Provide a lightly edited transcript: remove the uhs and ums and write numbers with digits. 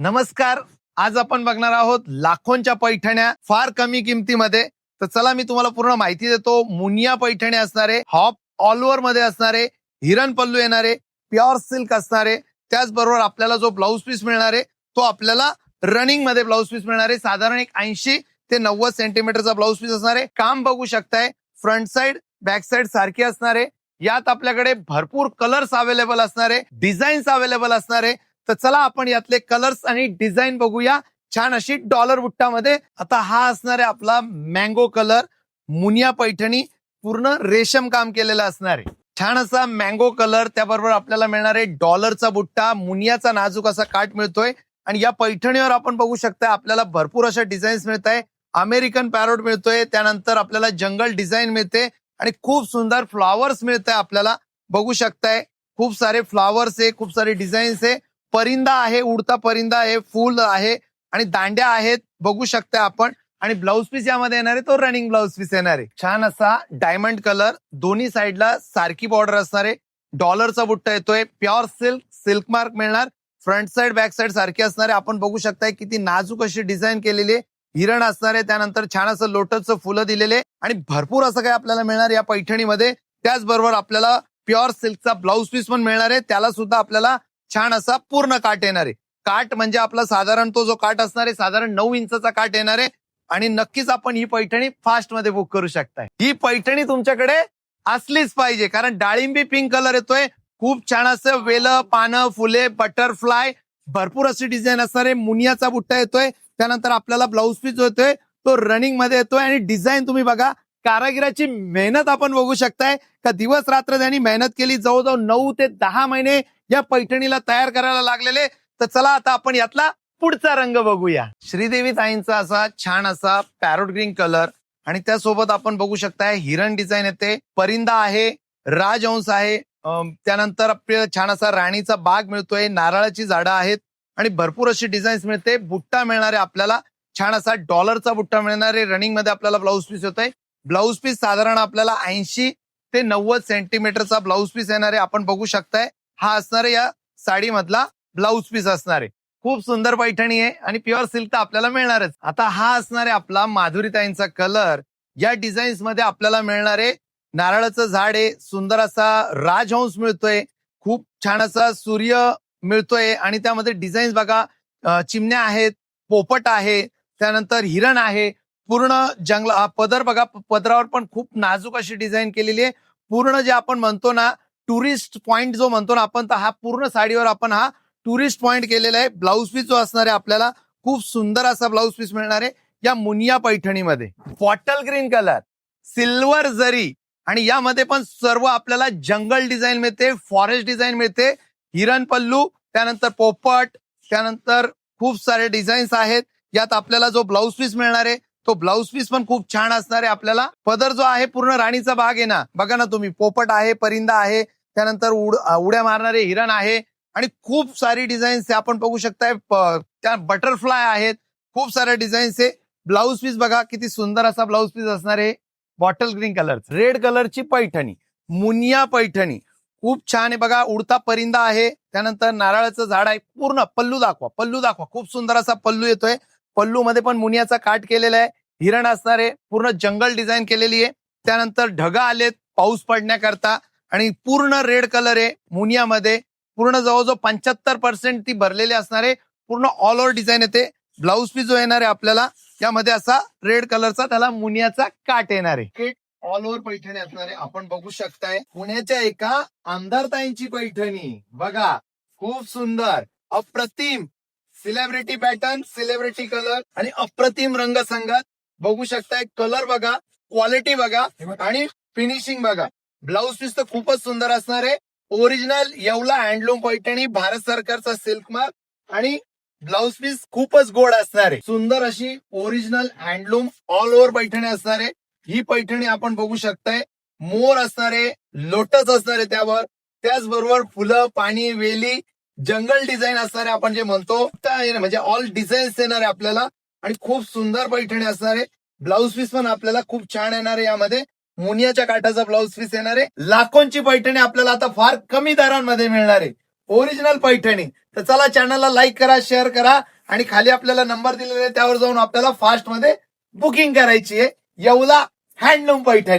नमस्कार. आज आपण बघणार आहोत लाखोंच्या पैठण्या फार कमी किमतीमध्ये. तर चला मी तुम्हाला पूर्ण माहिती देतो. मुनिया पैठणी असणारे, हॉप ऑल ओव्हर मध्ये असणारे, हिरन पल्लू येणारे, प्युअर सिल्क असणारे, त्याचबरोबर आपल्याला जो ब्लाऊज पीस मिळणार आहे तो आपल्याला रनिंग मध्ये ब्लाऊज पीस मिळणार आहे. साधारण एक 80 ते 90 सेंटीमीटरचा ब्लाऊज पीस असणार आहे. काम बघू शकताय, फ्रंट साइड बॅक साइड सारखी असणार आहे. यात आपल्याकडे भरपूर कलर्स अवेलेबल असणार आहे, डिझाईन्स अवेलेबल असणार आहे. तर चला आपण यातले कलर्स आणि डिझाईन बघूया. छान अशी डॉलर बुट्टामध्ये. आता हा असणार आहे आपला मँगो कलर, मुनिया पैठणी, पूर्ण रेशम काम केलेलं असणार आहे. छान असा मँगो कलर, त्याबरोबर आपल्याला मिळणार आहे डॉलरचा बुट्टा, मुनियाचा नाजूक असा काठ मिळतोय. आणि या पैठणीवर आपण बघू शकता आपल्याला भरपूर अशा डिझाईन्स मिळत आहे. अमेरिकन पॅरोट मिळतोय, त्यानंतर आपल्याला जंगल डिझाईन मिळते आणि खूप सुंदर फ्लॉवर्स मिळत आहे. आपल्याला बघू शकताय खूप सारे फ्लॉवर्स आहे, खूप सारे डिझाईन्स आहे. परिंदा आहे, उडता परिंदा आहे, फूल आहे आणि दांड्या आहेत बघू शकता आपण. आणि ब्लाऊज पीस यामध्ये येणार आहे तो रनिंग ब्लाऊज पीस येणार आहे. छान असा डायमंड कलर, दोन्ही साईडला सारखी बॉर्डर असणार आहे. डॉलरचा बुट्टा येतोय, प्युअर सिल्क, सिल्क मार्क मिळणार. फ्रंट साइड बॅक साइड सारखी असणार आहे. आपण बघू शकताय किती नाजूक अशी डिझाईन केलेली आहे. हिरण असणार आहे, त्यानंतर छान असं लोटसचं फुलं दिलेले आणि भरपूर असं काय आपल्याला मिळणार या पैठणीमध्ये. त्याचबरोबर आपल्याला प्युअर सिल्कचा ब्लाऊज पीस पण मिळणार आहे. त्याला सुद्धा आपल्याला छान असा पूर्ण काठ येणार आहे. काठ म्हणजे आपला साधारण तो जो काठ असणार आहे साधारण 9 इंचचा काठ येणार आहे. आणि नक्कीच आपण ही पैठणी फास्ट मध्ये बुक करू शकताय. ही पैठणी तुमच्याकडे असलीच पाहिजे, कारण डाळिंबी पिंक कलर येतोय. खूप छान असं वेलं, पानं, फुले, बटरफ्लाय, भरपूर अशी डिझाईन असणार आहे. मुनियाचा बुट्टा येतोय, त्यानंतर आपल्याला ब्लाऊज पीस येतोय तो रनिंग मध्ये येतोय. आणि डिझाईन तुम्ही बघा, कारागिराची मेहनत आपण बघू शकताय का दिवस रात्र त्यांनी मेहनत केली. जवळजवळ 9 ते 10 महिने या पैठणीला तयार करायला लागलेले. तर चला आता आपण यातला पुढचा रंग बघूया. श्रीदेवी ताईंचा असा छान असा पॅरोट ग्रीन कलर आणि त्यासोबत आपण बघू शकताय हिरण डिझाईन येते, परिंदा आहे, राजहंस आहे, त्यानंतर आपल्याला छान असा राणीचा बाग मिळतोय, नारळाची झाडं आहेत आणि भरपूर अशी डिझाईन्स मिळते. बुट्टा मिळणार आहे आपल्याला, छान असा डॉलरचा बुट्टा मिळणार आहे. रनिंग मध्ये आपल्याला ब्लाऊज पीस होतोय. ब्लाऊज पीस साधारण आपल्याला 80 ते 90 सेंटीमीटरचा ब्लाऊज पीस येणार आहे. आपण बघू शकताय हा असणार आहे या साडीमधला ब्लाऊज पीस असणार आहे. खूप सुंदर पैठणी आहे आणि प्युअर सिल्क तर आपल्याला मिळणारच. आता हा असणार आहे आपला माधुरीताईंचा कलर. या डिझाईन्स मध्ये आपल्याला मिळणार आहे नारळाचं झाड आहे, सुंदर असा राजहंस मिळतोय, खूप छान असा सूर्य मिळतोय आणि त्यामध्ये डिझाईन्स बघा, चिमण्या आहेत, पोपट आहे, त्यानंतर हिरण आहे, पूर्ण जंगल पदर बघा, पदरावर पण खूप नाजूक अशी डिझाईन केलेली आहे. पूर्ण जे आपण म्हणतो ना टुरिस्ट पॉइंट जो म्हणतो ना आपण, तर हा पूर्ण साडीवर आपण हा टुरिस्ट पॉइंट केलेला आहे. ब्लाऊज पीस जो असणार आहे आपल्याला खूप सुंदर असा ब्लाऊज पीस मिळणार आहे या मुनिया पैठणीमध्ये. बॉटल ग्रीन कलर, सिल्वर जरी आणि यामध्ये पण सर्व आपल्याला जंगल डिझाईन मिळते, फॉरेस्ट डिझाईन मिळते, हिरण पल्लू, त्यानंतर पोपट, त्यानंतर खूप सारे डिझाईन्स आहेत. यात आपल्याला जो ब्लाऊज पीस मिळणार आहे तो ब्लाऊज पीस पण खूप छान असणार आहे. आपल्याला पदर जो आहे पूर्ण राणीचा भाग आहे ना, बघा ना तुम्ही, पोपट आहे, परिंदा आहे, त्यानंतर उड्या मारणारे हिरण आहे आणि खूप सारी डिझाईन्स आपण बघू शकताय. त्या बटरफ्लाय आहेत, खूप साऱ्या डिझाईन्स आहे. ब्लाऊज पीस बघा किती सुंदर असा ब्लाऊज पीस असणार आहे. बॉटल ग्रीन कलर, रेड कलरची पैठणी, मुनिया पैठणी खूप छान आहे. बघा उडता परिंदा आहे, त्यानंतर नारळाचं झाड आहे. पूर्ण पल्लू दाखवा, पल्लू दाखवा. खूप सुंदर असा पल्लू येतोय. पल्लू मध्ये पण मुनियाचा काठ केलेला आहे. हिरण असणार आहे, पूर्ण जंगल डिझाईन केलेली आहे. त्यानंतर ढगा आलेत पाऊस पडण्याकरता आणि पूर्ण रेड कलर आहे मुनियामध्ये. पूर्ण जवळजवळ 75% ती भरलेली असणार आहे. पूर्ण ऑल ओव्हर डिझाईन येते. ब्लाऊज पीस जो येणार आहे आपल्याला त्यामध्ये असा रेड कलरचा त्याला मुनियाचा काठ येणार आहे. ऑल ओव्हर पैठणी असणार आहे. आपण बघू शकताय पुण्याच्या एका आमदारताईंची पैठणी बघा, खूप सुंदर, अप्रतिम सेलिब्रिटी पॅटर्न, सेलिब्रिटी कलर आणि अप्रतिम रंगसंगत बघू शकताय. कलर बघा, क्वालिटी बघा आणि फिनिशिंग बघा. ब्लाऊज पीस तर खूपच सुंदर असणार आहे. ओरिजिनल येवला हँडलूम पैठणी, भारत सरकारचा सिल्क मार्क आणि ब्लाऊज पीस खूपच गोड असणार आहे. सुंदर अशी original handloom all over Paithani असणार आहे. ही पैठणी आपण बघू शकताय. मोर असणार आहे, लोटस असणार आहे त्यावर, त्याचबरोबर फुलं, पाणी, वेली, जंगल डिझाईन असणार आहे. आपण जे म्हणतो म्हणजे ऑल डिझाईन्स येणार आहे आपल्याला आणि खूप सुंदर पैठणी असणार आहे. ब्लाऊज पीस पण आपल्याला खूप छान येणार आहे. यामध्ये मुनियाच्या काठाचा ब्लाऊज पीस येणार आहे. लाखोंची पैठणी आपल्याला आता फार कमी दरांमध्ये मिळणार आहे. ओरिजिनल पैठणी तर चला चॅनलला लाईक करा, शेअर करा आणि खाली आपल्याला नंबर दिलेला आहे त्यावर जाऊन आपल्याला फास्ट मध्ये बुकिंग करायची आहे. येवला हँडलूम पैठणी.